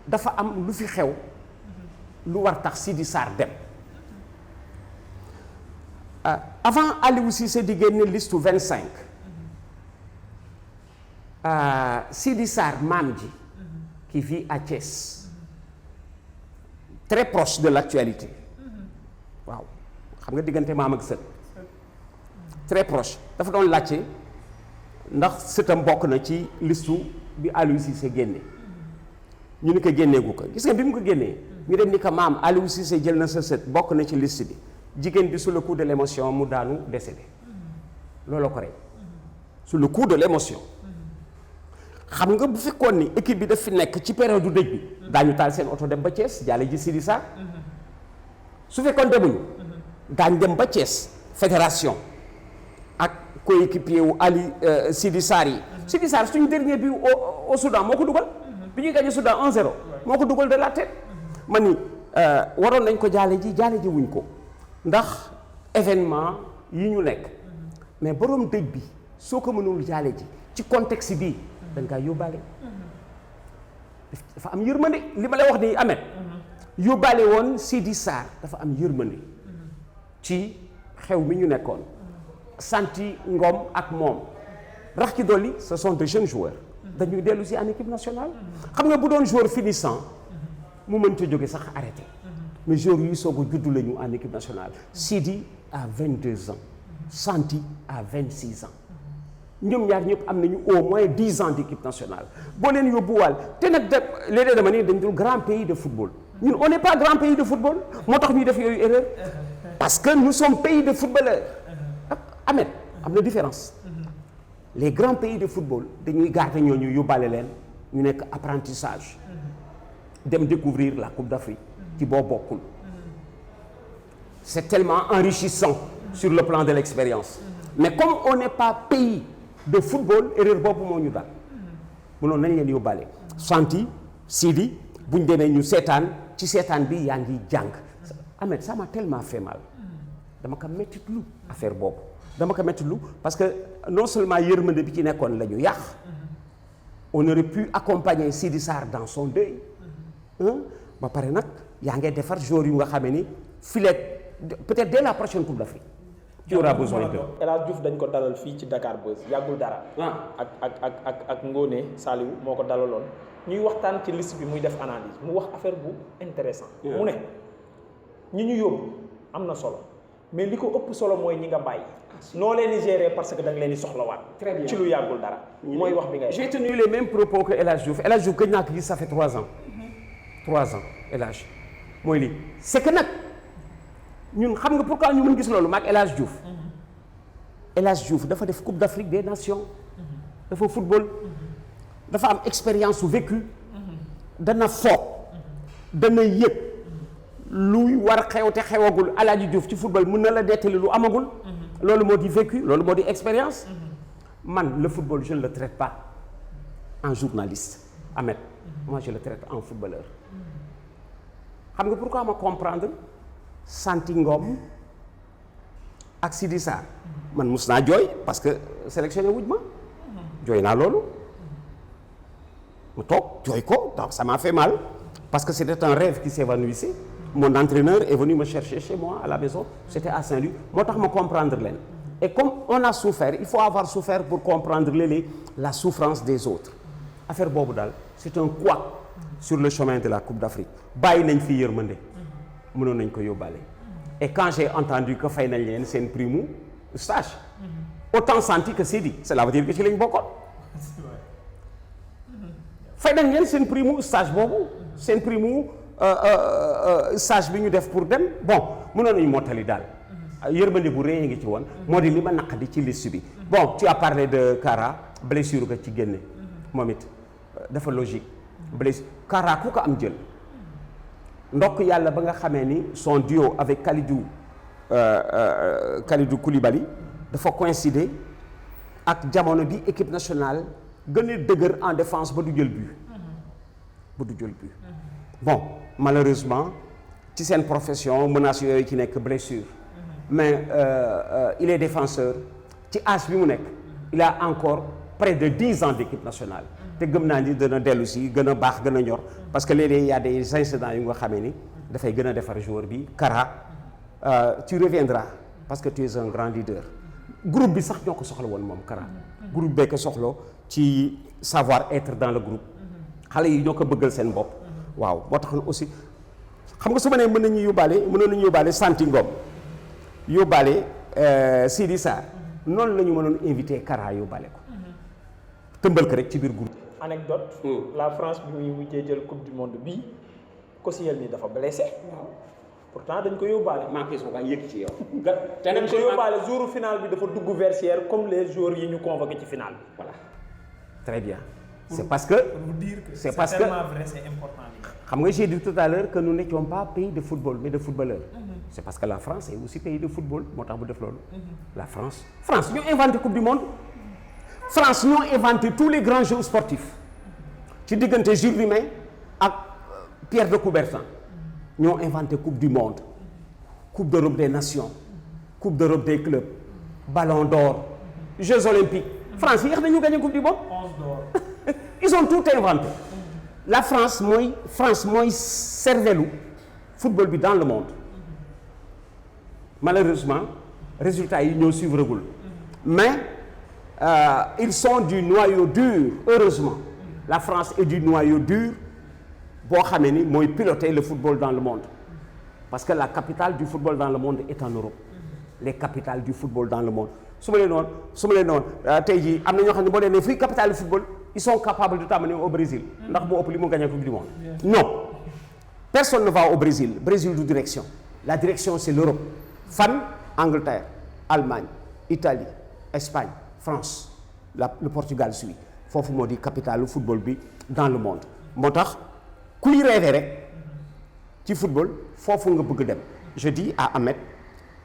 dafa am lu fi xew lu war tax Sidi Sarr dem avant Aliou Cissé di génne liste 25 Sidi Sarr maam ji qui vit à Thiès très proche de l'actualité waaw xam nga diggante maam ak sët très proche dafa doon laajte ndax sëtam bokk na ci listu bi Aliou Cissé génne ñu ni ko génneegu ko gis nga bi mu ko génnee ñu dem ni ko maam Aliou Cissé jël na sa sët bokk na ci liste bi jigéen bi sous le coup de l'émotion mu daanu décédé looloo ko rey sous le coup de l'émotion xam nga bu fekkoon ni équipe bi daf fi nekk ci période du dëj bi daañu taal seen oto dem ba Thiès jaale ji Sidi Sarr su fekkoon demuñu daañ dem ba Thiès fédération ak coéquipier wu Sidi Sarr yi Sidi Sarr suñu dernier bi au Soudan moo ko dugal bi ñuy gagné Soudan 1-0 moo ko dugal de la tête ma ni waroon nañ ko jaale ji wuñ ko ndax événement yi ñu nekk mais borom dëj bi soo ko mënul jaale ji ci contexte bii da nga yóbbaale dafa am yërmande li ma lay wax ni Ahmed yóbbaale woon Sidi Sarr dafa am yërmande ci xew mi ñu nekkoon Santy Ngom ak moom rax ci dolli ce sont de jeunes joueurs dañuy dellu si en équipe nationale. xam nga bu doon joueur finissant mu mënta jóge sax arrêté mais joueur yi soog a juddu lañu en équipe nationale. Sidi à 22 ans Santi à 26 ans ñoom ñaar ñëpp am nañu au moins 10 ans d'équipe nationale boo leen yóbbuwaal te nag léeg-léeg dama ne dañ dul grand pays de football ñun on n'est pas grand pays de football moo tax ñuy def yooyu erreur parce que nous sommes pays de footballeurs. Ahmed am na différence. Les grands pays de football dañuy garder ñooñu yóbbaale leen ñu nekk apprentissage dem découvrir la Coupe d'Afrique ci boo bokkul. C'est tellement enrichissant sur le plan de l'expérience. Mais comme on n'est pas pays de football erreur boobu moo ñu dal mënoon nañ leen yóbbaale. Santi Sidi buñ demee ñu seetaan ci seetaan bi yaa ngi jàng Ahmed ça m'a tellement fait mal dama ko metti lu affaire boobu dama ko metti lu parce que non seulement yërmande bi ci nekkoon la ñu yàq on aurait pu accompagner Sidi Sarr dans son deuil ba pare nag yaa ngi defar joueurs yu nga xamee ni filet peut-être dès la prochaine Coupe d'Afrique tu auras besoin de. El Hadj Diouf dañ ko dalal fii ci Dakar Buzz yàggul dara. ak Ngone Saliou moo ko dalaloon ñuy waxtaan ci liste bi muy def analyse mu wax affaire bu intéressant mu ne ñi ñu yóbbu am na solo mais li ko ëpp solo mooy ñi nga bàyyi. noo leen di gérer parce que da nga leen di soxlawaat. très bien ci lu yàggul dara. mooy wax bi ngay. j'ai tenu les mêmes propos que El Hadj Diouf El Hadj Diouf gëj naa ko gis ça fait 3 ans. 3 ans El Hadj mooy lii c'est que nag ñun xam nga pourquoi ñu mën gis loolu maag El Hadj Diouf. El Hadj Diouf dafa def Coupe d'Afrique des Nations. dafa football. dafa am expérience su vécu. dana foog. dana yëg. luy war xew te xewagul El Hadj Diouf ci football mën na la dettali lu amagul. loolu moo di vécu loolu moo di expérience. man le football je ne le traite pas en journaliste Ahmed. moi je le traite en footballeur. xam nga pourquoi ma comprendre Santi Ngom ak Sidi Sarr man mus naa jooy parce que sélectionné wuñ ma. jooy naa loolu. mu toog jooy ko donc ça m'a fait mal parce que c'était un rêve qui s'évanouissait. Mon entraîneur est venu me chercher chez moi à la maison c'était à Saint-Louis moo tax ma comprendre leen et comme on a souffert il faut avoir souffert pour comprendre léeg-léeg la souffrance des autres affaire boobu daal c'est un couac sur le chemin de la Coupe d'Afrique bàyyi nañ fi yërmande mënoon nañ ko yóbbaale et quand j'ai entendu que fay nañ leen seen prime stage autant senti que Sidi cela veut dire que ci lañ bokkoon fay nañ leen seen prime stage boobu seen prime stage bi ñu def pour dem bon mënoon nañu mottali daal yërmande bu rëy ngi ci woon moo di li ma naqadi ci liste bi bon tu as parlé de Kara blessure ko ci génne moom it dafa logique blessure Kara ku ko am jël ndokk yàlla ba nga xamee ni son duo avec Kalidou Koulibaly dafa coïncider ak jamono bi équipe nationale gën a dëgër en défense ba du jël but bon malheureusement ci seen profession menaces yooyu ci nekk blessure mais il est défenseur ci âge bi mu nekk il a encore près de 10 ans d'équipe nationale te gëm naa ni dana dellu si gën a baax gën a ñor parce que léeg-léeg y a des incidents yu nga xamee ni dafay gën a defar joueur bi Kara tu reviendras parce que tu es un grand leader groupe bi sax ñoo ko soxla woon moom Kara groupe bee ko soxla ci savoir être dans le groupe xale yi ñoo ko bëggal seen bopp waaw moo tax aussi xam nga su ma nee mënoon nañu yóbbaale Santi Ngom yóbbaale Sidi Sarr noonu la ñu mënoon invité Kara yóbbaale ko tëmbal ko rek ci biir groupe. anecdote la France bi muy mujjee jël coupe du monde bii Koscielny dafa blessé. pourtant dañ ko yóbbaale. maa ngi koy soog a yëg ci yow. te dañ ko yóbbaale jour final bi dafa dugg vestiaire comme les joueurs yi ñu convoqué ci final bi. voilà très bien. c'est parce que c'est parce que tellement vrai, c'est important. xam nga j'ai dit tout à l'heure que nous n'étions pas pays de football mais de footballeurs. C'est parce que la France est aussi pays de football moo tax bu def loolu. La France ñoo inventé coupe du monde. France ñoo inventé tous les grands jeux sportifs. ci diggante Jules Rimet ak Pierre de Coubertin. ñoo inventé coupe du monde. coupe d'Europe des nations. coupe d'Europe des clubs. ballon d'or. Jeux olympiques. France yéex nañu gagné coupe du monde. 11 d'or. Ils ont tout inventé. La France mooy cervelu football bi dans le monde. Malheureusement résultats yi ñoo suivre gul mais ils sont du noyau dur heureusement la France est du noyau dur boo xamee ni mooy piloter le football dans le monde parce que la capitale du football dans le monde est en Europe les capitales du football dans le monde su ma leen noonu tey jii am na ñoo xam ne boo leen ne fii capitale du football ils sont capables de t'amener au Brésil ndax moo ëpp li mu gagné coupe du monde non personne ne va au Brésil du direction la direction c'est l'Europe fan Angleterre Allemagne Italie Espagne France le Portugal suit foofu moo di capitale football bi dans le monde moo tax kuy rêver rek ci football foofu nga bëgg dem je dis à Ahmed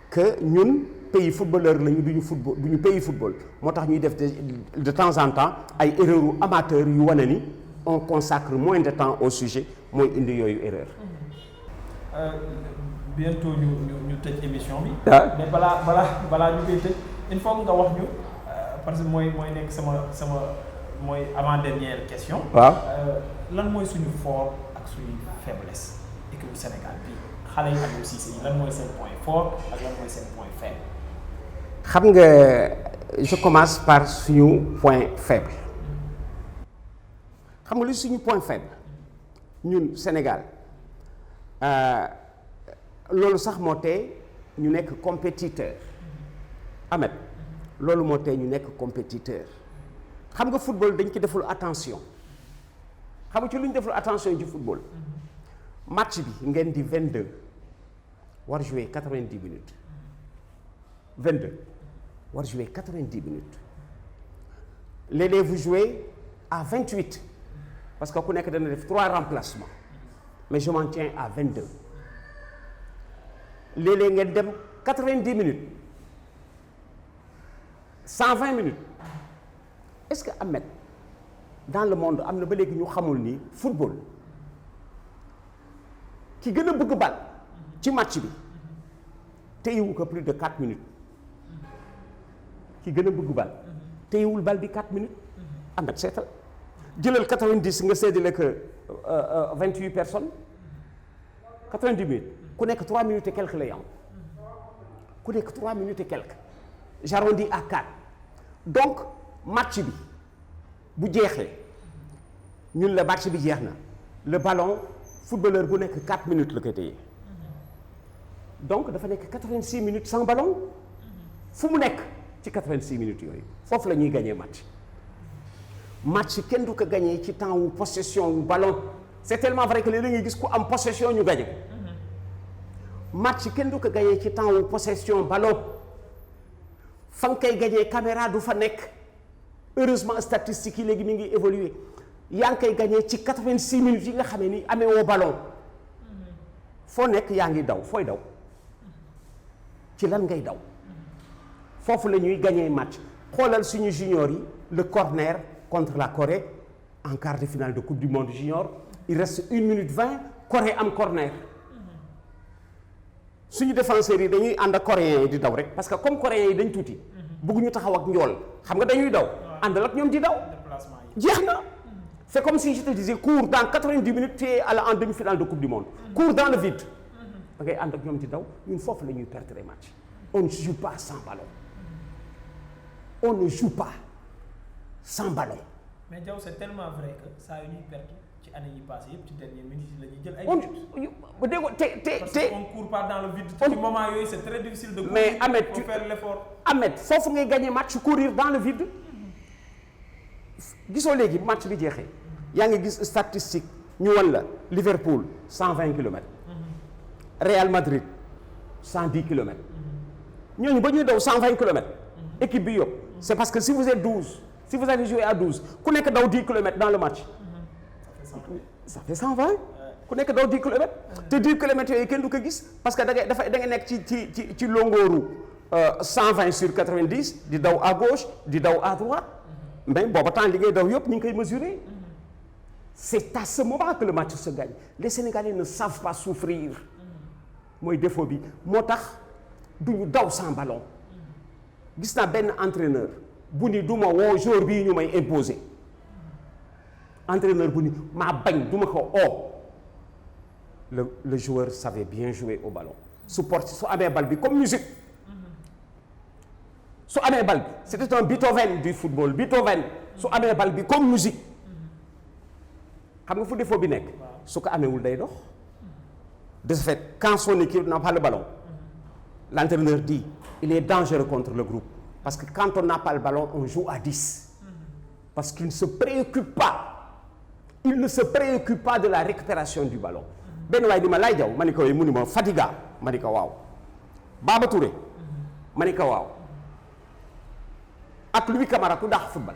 que ñun pays footballeur lañu duñu pays football moo tax ñuy def de temps en temps ay erreurs amateurs yu wane ni on consacre moins de temps au sujet mooy indi yooyu erreur. Bientôt ñu tëj émission bi. mais balaa ñu koy tëj il faut nga wax ñu parce que mooy nekk sama mooy avant dernière question. waaw lan mooy suñu fort ak suñu faiblesse équipe du Sénégal bi xale yi Aliou Cissé yi lan mooy seen point fort ak lan mooy seen point faible. xam nga je commence par suñu point faible xam nga lu suñu point faible ñun Sénégal loolu sax moo tee ñu nekk compétiteur Ahmed loolu moo tee ñu nekk compétiteur xam nga football dañ ci deful attention xam nga ci lu ñu deful attention ci football match bi ngeen di 22 war jouer 90 minutes 22 war jouer 90 minutes léeg-léeg vous jouez à 28 parce que ku nekk dana def 3 remplacements mais je m'en tiens à 22 léeg-léeg ngeen dem 90 minutes 120 minutes est-ce que Ahmed dans le monde am na ba léegi ñu xamul ni football ki gën a bëgg bal ci match bi téyewu ko plus de 4 minutes ki gën a bëgg bal téyewul bal bi 4 minutes Ahmed seetal jëlal 90 nga séddale que 28 personnes 90 minutes ku nekk 3 minutes et quelques lay am ku nekk 3 minutes et quelques j'arrondis à 4 donc match bi bu jeexee ñun la match bi jeex na le ballon footballeur bu nekk 4 minutes la koy téye donc dafa nekk 86 minutes sans ballon fu mu nekk ci 86 minutes yooyu foofu la ñuy gagner match kenn du ko gagner ci temps wu possession wu ballon c'est tellement vrai que léeg-léeg nga gis ku am possession ñu gagner ko match kenn du ko gagner ci temps wu possession ballon fa nga koy gagner caméra du fa nekk heureusement statistiques yi léegi mi ngi évoluer yaa ngi koy gagner ci 86 minutes yi nga xamee ni amee woo ballon foo nekk yaa ngi daw fooy daw ci lan ngay daw foofu la ñuy gagner match xoolal suñu juniors yi le corner contre la Corée en quart de finale de coupe du monde junior il reste 1 minute 20 Corée am corner suñu défenseurs yi dañuy ànd ak coréens yi di daw rek parce que comme coréens yi dañ tuuti bëgguñu taxaw ak njool xam nga dañuy daw àndal ak ñoom di daw jeex na c'est comme si je te disais cours dans 90 minutes tu es en demi-finale de coupe du monde cours dans le vide da ngay ànd ak ñoom di daw ñun foofu la ñuy perdre match on ne joue pas sans ballon on ne joue pas sans ballon. mais Diaw c'est tellement vrai que saa yu ñuy perdre ci année yi passées yëpp ci dernière minute yi la ñuy jël ay minutes. parce qu'on court pas dans le vide. ci moment yooyu c'est très difficile de courir. mais Ahmed faut faire l'effort. Ahmed foofu ngay gagner match courir dans le vide gisoo léegi match bi jeexee yaa ngi gis statistique ñu wan la Liverpool 120 kilomètres. Real Madrid 110 kilomètres. ñooñu ba ñuy daw 120 kilomètres. équipe bi yëpp c'est parce que si vous êtes 12 si vous avez joué à 12 ku nekk daw 10 kilomètres dans le match. ça fait 120 ku nekk daw 10 kilomètres. te 10 kilomètres yooyu kenn du ko gis parce que da nga nekk ci longooru 120 sur 90 di daw à gauche di daw à droite mais booba temps li ngay daw yëpp ñu ngi koy mesurer. c'est à ce moment que le match se gagne les Sénégalais ne savent pas souffrir mooy défaut bi moo tax duñu daw sans ballon gis naa benn entraîneur bu ni du ma woo joueur bii ñu may imposer entraîneur bu ni maa bañ du ma ko oo le joueur savait bien jouer au ballon su amee bal bi comme musique su amee bal bi c'était un Beethoven du football Beethoven su amee bal bi comme musique xam nga fu défaut bi nekk su ko amewul day dox de ce fait quand son équipe n'a pas le ballon l'entraîneur dit il est dangereux contre le groupe parce que quand on n'a pas le ballon on joue à 10 parce qu'il ne se préoccupe pas de la récupération du ballon benn waay di ma lay jaw ma ni ko mu ni ma Fadiga ma ni ko waaw Baba Touré ma ni ko waaw ak Louis Camara ku dàq football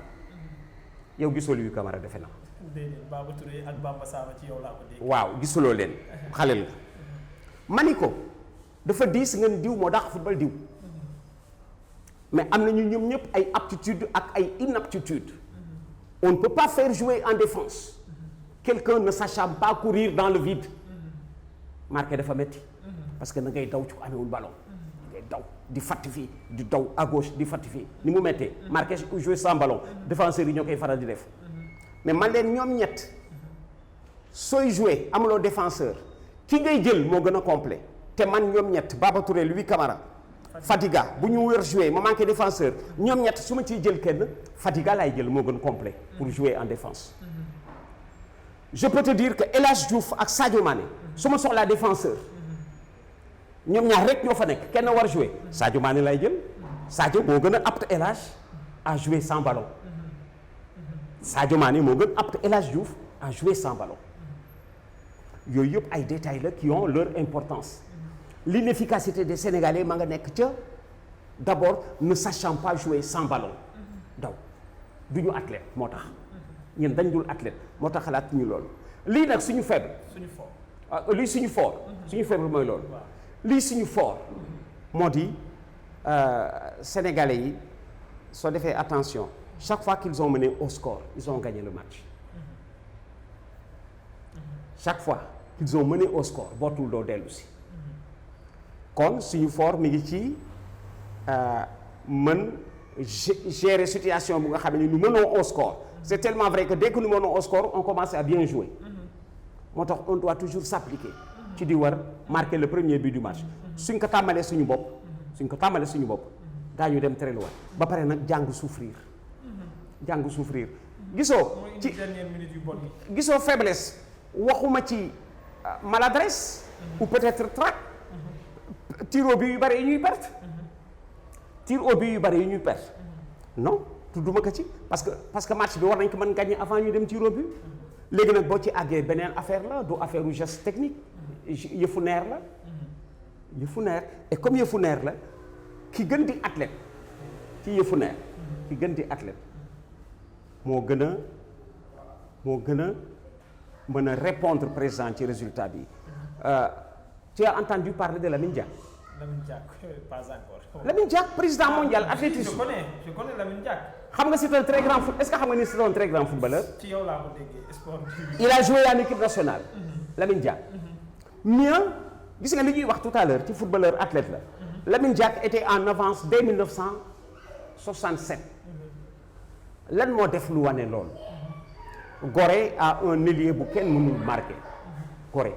yow gisoo Louis Camara defe naa déedéet Baba Touré ak Bamba Sava ci yow laa ko dégg waaw gisuloo leen xaleel nga ma ni ko dafa diis nga ni diw moo dàq football diw mais am nañu ñoom ñëpp ay aptitude ak ay inaptitude on ne peut pas faire jouer en défense quelqu'un ne sachant pas courir dans le vide marqué dafa metti parce que na ngay daw ci ko amewul ballon ngay daw di fàtti fii di daw à gauche di fàtti fii ni mu mettee marqué jouer sans ballon défenseurs yi ñoo koy faral di def mais man leen ñoom ñett sooy jouer amuloo défenseur ki ngay jël moo gën a complet te man ñoom ñett Baba Touré Louis Camara Fadiga bu ñu wër jouer ma manqué défenseur ñoom ñett su ma ciy jël kenn Fadiga laay jël moo gën complet pour jouer en défense je peux te dire que El Hadj Diouf ak Sadio Mané su ma soxlaa défenseur ñoom ñaar rek ñoo fa nekk kenn war jouer Sadio Mané lay jël Sadio moo gën a apte El Hadj à jouer sans ballon Sadio Mané moo gën apte El Hadj Diouf à jouer sans ballon yooyu yëpp ay détails la qui ont leur importance l'inefficacité des Sénégalais ma nga nekk ca d'abord ne sachant pas jouer sans ballon daw du ñu athlète moo tax ñun dañ dul athlète moo tax xalaat ñu loolu lii nag suñu faible lii suñu fort suñu faible mooy loolu lii suñu fort moo di Sénégalais yi soo defee attention chaque fois qu'ils ont mené au score ils ont gagné le match chaque fois qu'ils ont mené au score bootul doo dellu si kon suñu fort mi ngi ci mën gérer situation bu nga xam ne nous menons au score c'est tellement vrai que dès que nous menons au score on commence à bien jouer moo tax on doit toujours s'appliquer ci di war marquer le premier but du match suñ ko tàmbalee suñu bopp daañu dem très loin ba pare nag jàng souffrir gisoo ci gisoo faiblesse waxuma ci maladresse ou peut-être trac tir au but yu bari yi ñuy perte non tudduma ko ci parce que match bi war nañ ko mën gagner avant ñu dem tir au but léegi nag boo ci àggee beneen affaire la du affaire u geste technique yëfu neer la et comme yëfu neer la ki gën di athlète ci yëfu neer ki gën di athlète moo gën a mën a répondre présent ci résultat bi tu as entendu parler de Lamine Diack. Pas encore. Lamine Diack président mondial athlétisme. Je connais Lamine Diack. xam nga c'est un très grand est-ce que xam nga ni c'est un très grand footballeur. ci yow laa ko déggee sport. il a joué en équipe nationale. Lamine Diack. mieux gis nga li ñuy wax tout à l'heure ci footballeur athlète la. Lamine Diack était en avance dès 1967. lan moo def lu wane loolu. Gorée a un ailier bu kenn mënul marqué. Gorée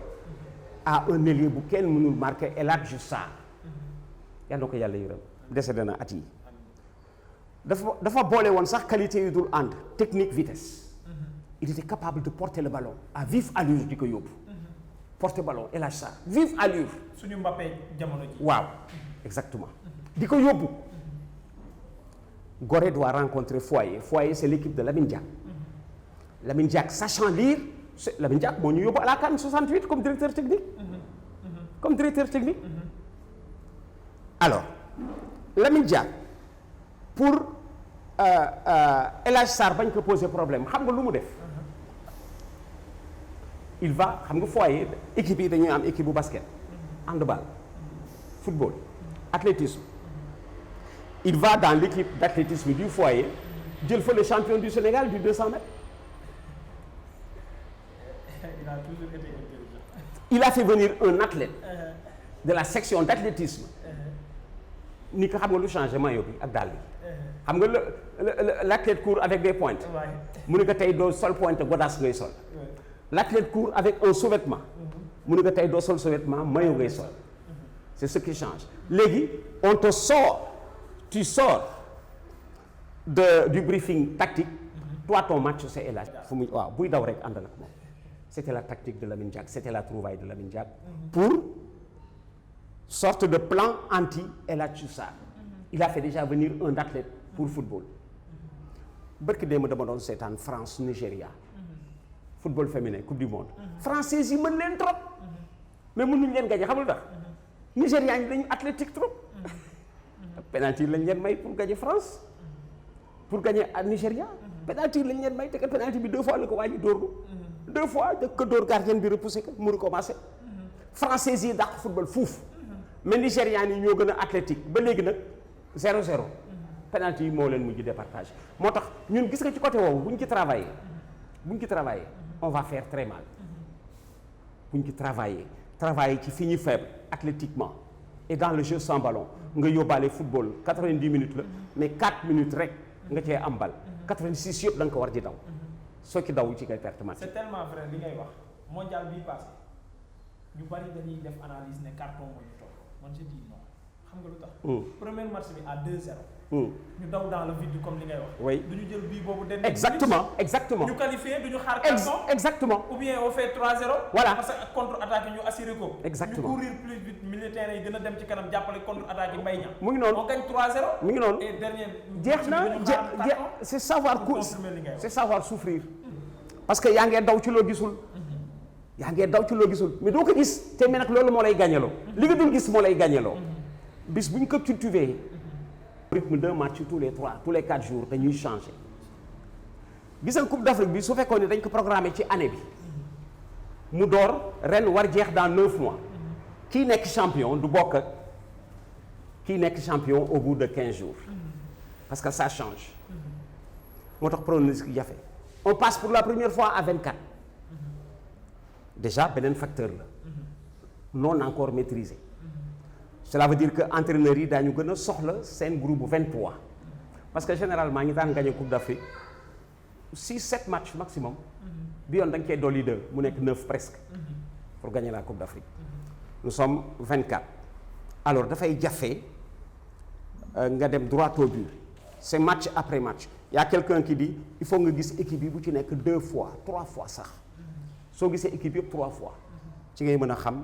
a un ailier bu kenn mënul marqué El Hadj Sarr. yal na ko yàlla yërëm décédé na at yi dafa boole woon sax qualité yu dul ànd technique vitesse. il était capable de porter le ballon à vive allure di ko yóbbu. porter ballon El Hadj Sarr vive allure. suñu Mbappé jamono ji. waaw exactement di ko yóbbu. Gorée doit rencontrer Foyer c'est l'équipe de Lamine Diack. Lamine Diack sachant lire Lamine Diack moo ñu yóbbu à la CAN 68 comme directeur technique. Alors Lamine Diack pour El Hadj Sarr bañ ko poser problème xam nga lu mu def. il va xam nga Foyer équipe yi dañuy am équipe bu basket. handball football athlétisme. il va dans l'équipe d'athlétisme du Foyer jël fa le champion du Sénégal du 200 mètres. il a toujours été intelligent. il a fait venir un athlète de la section d'athlétisme ni ko xam nga lu changé maillot bi ak dàll bi xam nga l'athlète court avec des pointes mu ne ko tey doo sol pointe godasse ngay sol l'athlète court avec un sous-vêtement mu ne ko tey doo sol sous-vêtement maillot ngay sol c'est ce qui change léegi on te sort tu sors du briefing tactique toi ton match c'est El Hadj fu mu waaw buy daw rek ànd na ko moom c'était la tactique de Lamine Diack, c'était la trouvaille de Lamine Diack pour sorte de plan anti El Hadji Diouf Sarr. Il a fait déjà venir un athlète pour football. barki démb dama doon seetaan France Nigéria football féminin coupe du monde. français yi mën leen trop. mais mënuñ leen gagné xamul tax. Nigérians yi dañu athlétique trop. penalty lañ leen may pour gagner France. pour gagner à Nigéria. penalty lañ leen may te penalty bi 2 fois la ko waa ji dóor. 2 fois da ko dóor gardien bi repoussé ko mu recommencé. français yi dàq football fuuf. mais Nigérians yi ñoo gën a athlétique ba léegi nag 0-0. penalty yi moo leen mujj départage moo tax ñun gis nga ci côté woowu bu ñu ci travaillé on va faire très mal bu ñu ci travaillé ci fi ñu faible athlétiquement et dans le jeu sans ballon nga yóbbaale football 90 minutes la mais 4 minutes rek nga cee am bal 86 yëpp da nga ko war di daw soo ci daw ci ngay perte match. c'est tellement vrai li ngay wax mondial bii passé ñu bari dañuy def analyse ne carton moo ñu toll man je dis non xam nga lu tax. premier match bi à 2-0. ñu daw dans le vide comme li ngay wax. oui du ñu jël bii boobu. exactement ñu qualifié du ñu xaar carton. exactement ou bien on fait 3-0. voilà parce que contre attaque ñu assuré ko. exactement ñu courir plus vite militaires yi gën a dem ci kanam jàppale contre attaque yi mbay ña. mu ngi noonu on gagne 3-0. mu ngi noonu et dernier. jeex na c'est savoir c'est savoir souffrir. parce que yaa ngee daw ci loo gisul. mais doo ko gis te mais nag loolu moo lay gàññaloo. li nga dul gis moo lay gàññaloo. bis bu ñu ko cultivé. rythme de match tous les 4 jours dañuy changer. gis nga Coupe d'Afrique bi su fekkoon ne dañ ko programmé ci année bi. mu door ren war jeex dans 9 mois. kii nekk champion du bokk ak kii nekk champion au bout de 15 jours. parce que ça change. moo tax pronostic jafe. on passe pour la première fois à 24. déjà beneen facteur la. non encore maîtrisé. cela veut dire que entraîneurs yi daañu gën a soxla seen groupe 23 parce que généralement ñi daan gagné Coupe d'Afrique 6-7 matchs maximum bi yoon da nga cee dolli 2 mu nekk 9 presque pour gagner la Coupe d'Afrique nous sommes 24 alors dafay jafe nga dem droit au but c'est match après match y a quelqu'un qui dit il faut nga gis équipe yi bu ci nekk 2 fois 3 fois sax soo gisee équipe yëpp 3 fois ci ngay mën a xam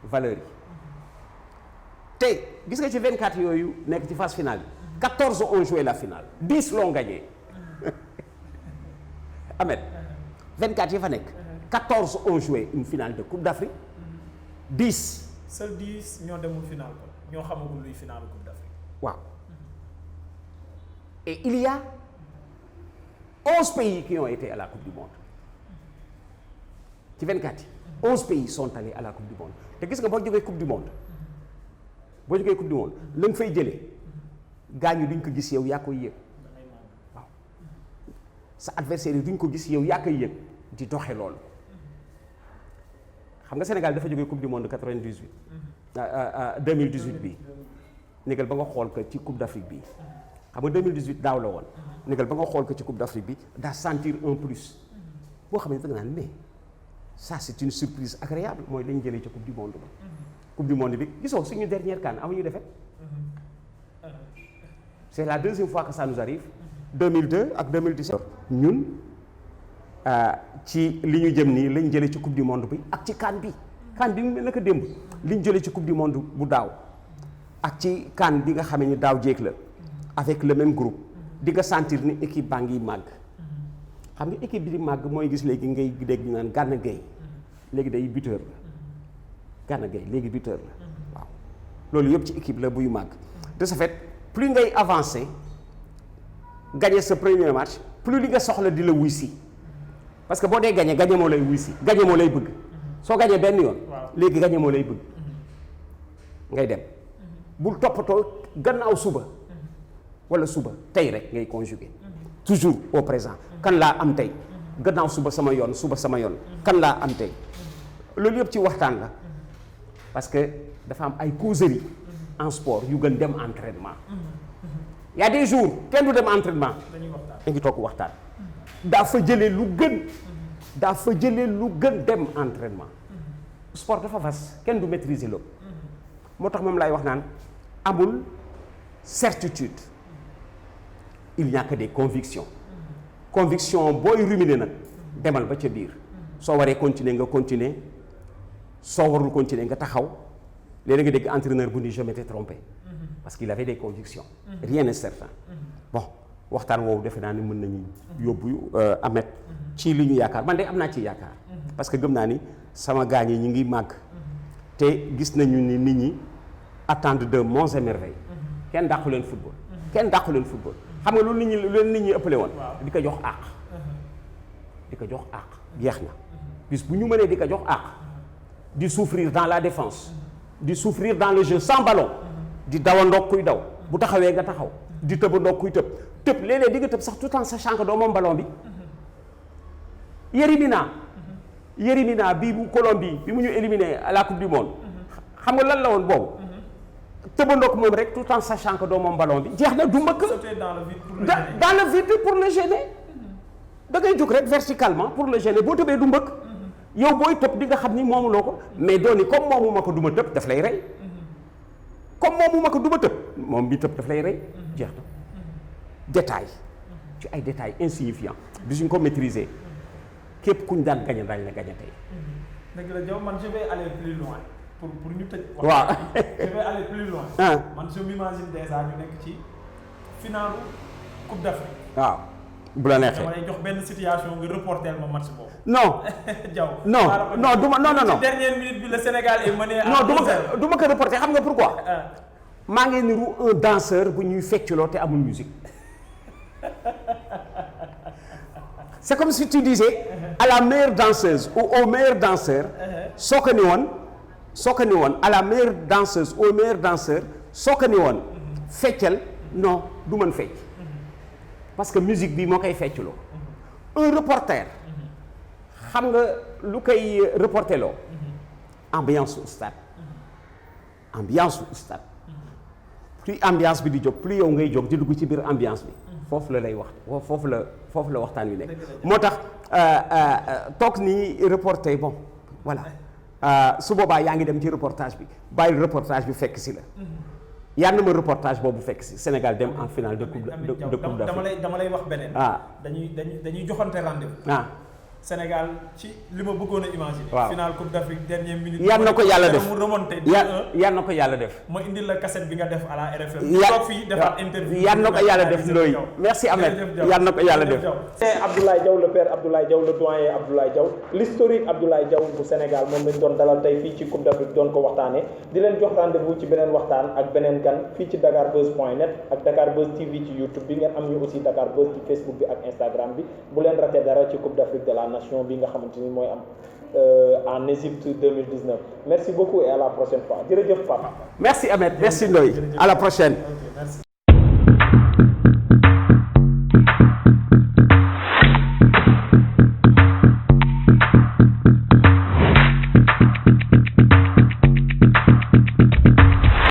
valeur yi te gis nga ci 24 yooyu nekk ci phase finale bi 14 ont joué la finale 10 l'ont gagné Ahmed 24 yi fa nekk 14 ont joué une finale de Coupe d'Afrique 10. seuls 10 ñoo demul finale ko ñoo xamagul luy finale Coupe d'Afrique. waaw et il y a 11 pays qui ont été à la Coupe du Monde ci 24 yi 11 pays sont allés à la Coupe du Monde te gis nga boo jógee Coupe du Monde. la nga fay jëlee gaañu duñ ko gis yow yaa koy yëg waaw sa adversaire yi duñ ko gis yow yaa koy yëg di doxe loolu xam nga Sénégal dafa jógee Coupe du Monde 2018 bi négal ba nga xool ko ci Coupe d'Afrique bi xam nga 2018 daaw la woon négal ba nga xool ko ci Coupe d'Afrique bi daa sentir un plus boo xam ne da nga naan mais ça c'est une surprise agréable mooy lañ jëlee ci Coupe du Monde ba Coupe du Monde bi gisoo suñu dernière CAN amuñu défaite c'est la deuxième fois que ça nous arrive 2002 ak 2017 ñun ci li ñu jëm nii lañ jëlee ci Coupe du Monde bi ak ci CAN bi mu mel naka démb li ñu jëlee ci Coupe du Monde bu daaw ak ci CAN bi nga xamee ni daaw jéeg la avec le même groupe di nga sentir ni équipe baa ngi màgg xam nga équipe bi di màgg mooy gis léegi ngay dégg ñu naan Gana Gueye léegi day buteur la Gana Gueye léegi buteur la waaw loolu yëpp ci équipe la buy màgg de ce fait plus ngay avancer gagner sa premier match plus li nga soxla di la wuy si parce que boo dee gagner moo lay wuy si gagner moo lay bëgg soo gagner benn yoon léegi gagner moo lay bëgg ngay dem bul toppatoo gannaaw suba wala suba tey rek ngay conjuguer toujours au présent kan laa am tey gannaaw suba sama yoon kan laa am tey loolu yëpp ci waxtaan la parce que dafa am ay causeries en sport yu gën dem entraînement y a des jours kenn du dem entraînement da ngi toog waxtaan daa fa jëlee lu gën dem entraînement sport dafa vaste kenn du maîtriser lépp moo tax moom laay wax naan amul certitude il n'y a que des convictions booy ruminer nag demal ba ca biir soo waree continuer nga continuer soo warul continuer nga taxaw léeg-léeg nga dégg entraîneur bu ni je m'étais trompé parce qu'il avait des convictions rien n'est certain bon waxtaan woowu defe naa ni mën nañu yóbbu Ahmed ci li ñu yaakaar man de am naa ci yaakaar parce que gëm naa ni sama gaañ yi ñu ngi màgg te gis nañu ni nit ñi attendent de monts et merveilles kenn dàqu leen football kenn dàqu leen football xam nga lu leen nit ñi ëppale woon di ko jox àq di ko jox àq jeex na bis bu ñu mënee di ko jox àq di souffrir dans la défense di souffrir dans le jeu sans ballon di dawandoog kuy daw bu taxawee nga taxaw di tëbandoog kuy tëb léeg-léeg di nga tëb sax tout en sachant que doo moom ballon bi Yérimina bii bu Colombie bi mu ñu éliminé à la coupe du monde xam nga lan la woon boobu tëbandoog moom rek tout en sachant que doo moom ballon bi jeex na du mbëkk dans le vide pour le gêner da ngay jóg rek verticalement pour le gêner boo tëbee du mbëkk yow booy tëb di nga xam ni moomuloo ko mais dooni comme moomu ma ko du ma tëb daf lay rey comme moomu ma ko du ma tëb moom bi tëb daf lay rey jeex na détail ci ay détails insignifiants bi suñ ko maîtriser képp kuñ daan gañe daañu la gañe tey. dëgg la Diaw man je vais aller plus loin pour ñu tëj. waaw je vais aller plus loin. man je m'imagine déjà ñu nekk ci finalu Coupe d'Afrique. waaw bu la neexee dama lay jox benn situation nga reporter ma match boobu. non Diaw. non du ma non. ci dernière minute bi le Sénégal est mené à. non du ma ko reporter xam nga pourquoi. maa ngi niru un danseur bu ñuy fecculoo te amul musique. C'est comme si tu disais à la meilleure danseuse ou au meilleur danseur soo ko ni woon à la meilleure danseuse ou au meilleur danseur soo ko ni woon feccal non du mën fecc parce que musique bi moo koy fecculoo un reporter xam nga lu koy reporteloo ambiance au stade plus ambiance bi di jóg plus yow ngay jóg di dugg ci biir ambiance bi foofu la lay wax foofu la waxtaan wi nekk moo tax toog nii reporter bon voilà su boobaa yaa ngi dem ci reportage bi bàyyi reportage bi fekk si la yal na ma reportage boobu fekk si Sénégal dem en finale de coupe d'Afrique dama lay wax beneen dañuy joxante rendez-vous Sénégal ci li ma bëggoon a imaginer. waaw finale Coupe d'Afrique dernière minute. yal na ko yàlla def mu remonté. yal na ko yàlla def. ma indil la cassette bi nga def à la RFM. toog fii defaat interview. yal na ko yàlla def looy merci Ahmed yal na ko yàlla def. c'est Abdoulaye Diaw le père Abdoulaye Diaw le doyen Abdoulaye Diaw l'historique Abdoulaye Diaw bu Sénégal moom lañ doon dalal tey fii ci Coupe d'Afrique doon ko waxtaanee di leen jox rendez-vous ci beneen waxtaan ak beneen gan fii ci dakarbuzz.net ak Dakar Buzz TV ci YouTube bi ngeen am ñu aussi Dakar Buzz ci Facebook bi ak Instagram bi bu leen raté dara ci Coupe d'Afrique de la nation bi nga xamante ni mooy am en Égypte 2019 merci beaucoup et à la prochaine fois jërëjëf Papa. merci Ahmed merci Ndoye à la prochaine.